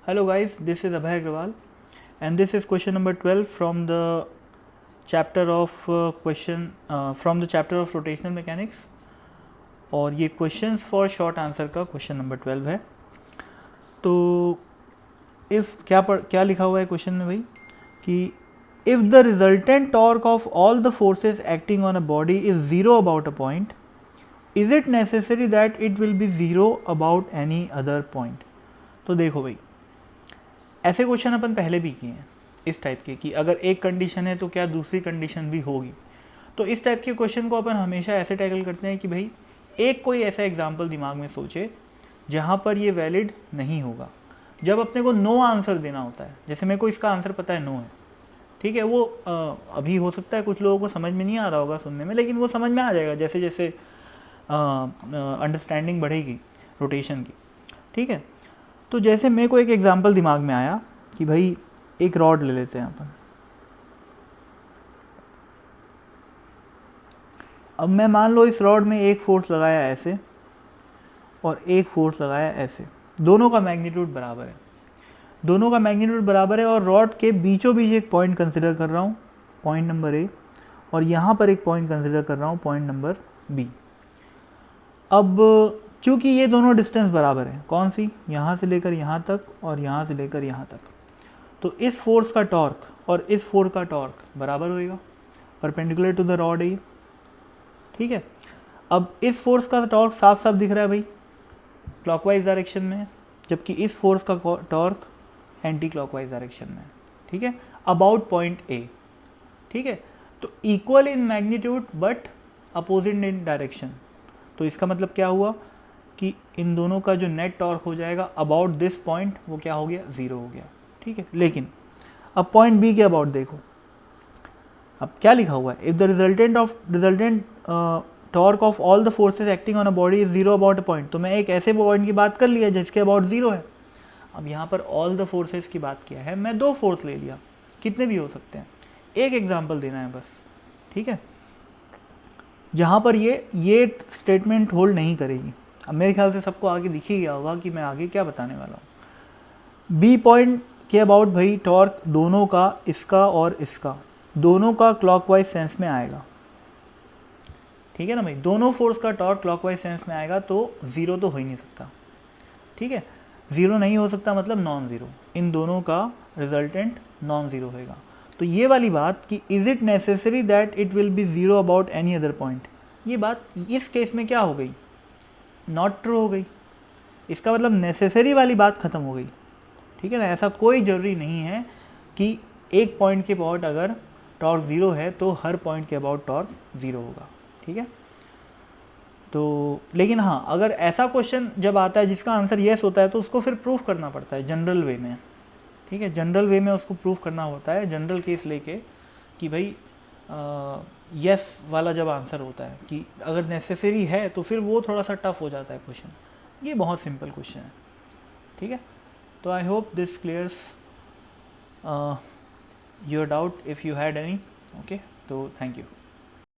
Hello guys, this is Abhay Agrawal and this is question number 12 from the chapter of rotational mechanics और ये questions for short answer का question number 12 है। तो if क्या लिखा हुआ है क्वेश्चन में भाई कि if the resultant torque of all the forces acting on a body is zero about a point, is it necessary that it will be zero about any other point? तो देखो भाई, ऐसे क्वेश्चन अपन पहले भी किए हैं इस टाइप के कि अगर एक कंडीशन है तो क्या दूसरी कंडीशन भी होगी। तो इस टाइप के क्वेश्चन को अपन हमेशा ऐसे टैकल करते हैं कि भाई एक कोई ऐसा एग्जांपल दिमाग में सोचे जहाँ पर ये वैलिड नहीं होगा। जब अपने को नो आंसर देना होता है, जैसे मेरे को इसका आंसर पता है नो है, ठीक है, वो अभी हो सकता है कुछ लोगों को समझ में नहीं आ रहा होगा सुनने में, लेकिन वो समझ में आ जाएगा जैसे जैसे अंडरस्टैंडिंग बढ़ेगी रोटेशन की, ठीक है। तो जैसे मेरे को एक एग्जांपल दिमाग में आया कि भाई एक रॉड ले लेते हैं अपन। अब मैं मान लो इस रॉड में एक फोर्स लगाया ऐसे और एक फोर्स लगाया ऐसे, दोनों का मैग्नीट्यूड बराबर है और रॉड के बीचों बीच एक पॉइंट कंसिडर कर रहा हूँ, पॉइंट नंबर ए, और यहाँ पर एक पॉइंट कंसिडर कर रहा हूँ, पॉइंट नंबर बी। अब चूँकि ये दोनों डिस्टेंस बराबर है, कौन सी, यहाँ से लेकर यहाँ तक और यहाँ से लेकर यहाँ तक, तो इस फोर्स का टॉर्क और इस फोर्स का टॉर्क बराबर होएगा, परपेंडिकुलर टू द रॉड है, ठीक है। अब इस फोर्स का टॉर्क साफ साफ दिख रहा है भाई, क्लॉकवाइज डायरेक्शन में है, जबकि इस फोर्स का टॉर्क एंटी क्लॉकवाइज डायरेक्शन में है, ठीक है, अबाउट पॉइंट ए, ठीक है। तो equal in magnitude but opposite in direction. तो इसका मतलब क्या हुआ कि इन दोनों का जो नेट टॉर्क हो जाएगा अबाउट दिस पॉइंट, वो क्या हो गया, ज़ीरो हो गया, ठीक है। लेकिन अब पॉइंट बी के अबाउट देखो, अब क्या लिखा हुआ है, if the resultant torque of all the forces acting on a body is zero about a point. तो मैं एक ऐसे पॉइंट की बात कर लिया जिसके अबाउट ज़ीरो है। अब यहाँ पर ऑल द फोर्सेस की बात किया है, मैं दो फोर्स ले लिया, कितने भी हो सकते हैं, एक एग्जाम्पल देना है बस, ठीक है, जहाँ पर ये स्टेटमेंट होल्ड नहीं करेगी। अब मेरे ख्याल से सबको आगे दिख ही गया होगा कि मैं आगे क्या बताने वाला हूँ। बी पॉइंट के अबाउट भाई टॉर्क दोनों का, इसका और इसका, दोनों का क्लॉकवाइज सेंस में आएगा, ठीक है ना भाई, दोनों फोर्स का टॉर्क क्लॉकवाइज सेंस में आएगा, तो ज़ीरो तो हो ही नहीं सकता, ठीक है। ज़ीरो नहीं हो सकता मतलब नॉन ज़ीरो, इन दोनों का रिजल्टेंट नॉन ज़ीरो होएगा। तो ये वाली बात कि is it necessary that it will be zero about any other point, ये बात इस केस में क्या हो गई, नॉट ट्रू हो गई। इसका मतलब नेसेसरी वाली बात ख़त्म हो गई, ठीक है ना। ऐसा कोई ज़रूरी नहीं है कि एक पॉइंट के अबाउट अगर टॉर्क ज़ीरो है तो हर पॉइंट के अबाउट टॉर्क ज़ीरो होगा, ठीक है। तो लेकिन हाँ, अगर ऐसा क्वेश्चन जब आता है जिसका आंसर येस होता है तो उसको फिर प्रूफ करना पड़ता है जनरल वे में, ठीक है, जनरल वे में उसको प्रूफ करना होता है, जनरल केस लेके कि भाई यस वाला जब आंसर होता है कि अगर नेसेसरी है तो फिर वो थोड़ा सा टफ हो जाता है क्वेश्चन। ये बहुत सिंपल क्वेश्चन है, ठीक है। तो I hope this clears your doubt if you had any, okay. तो थैंक यू।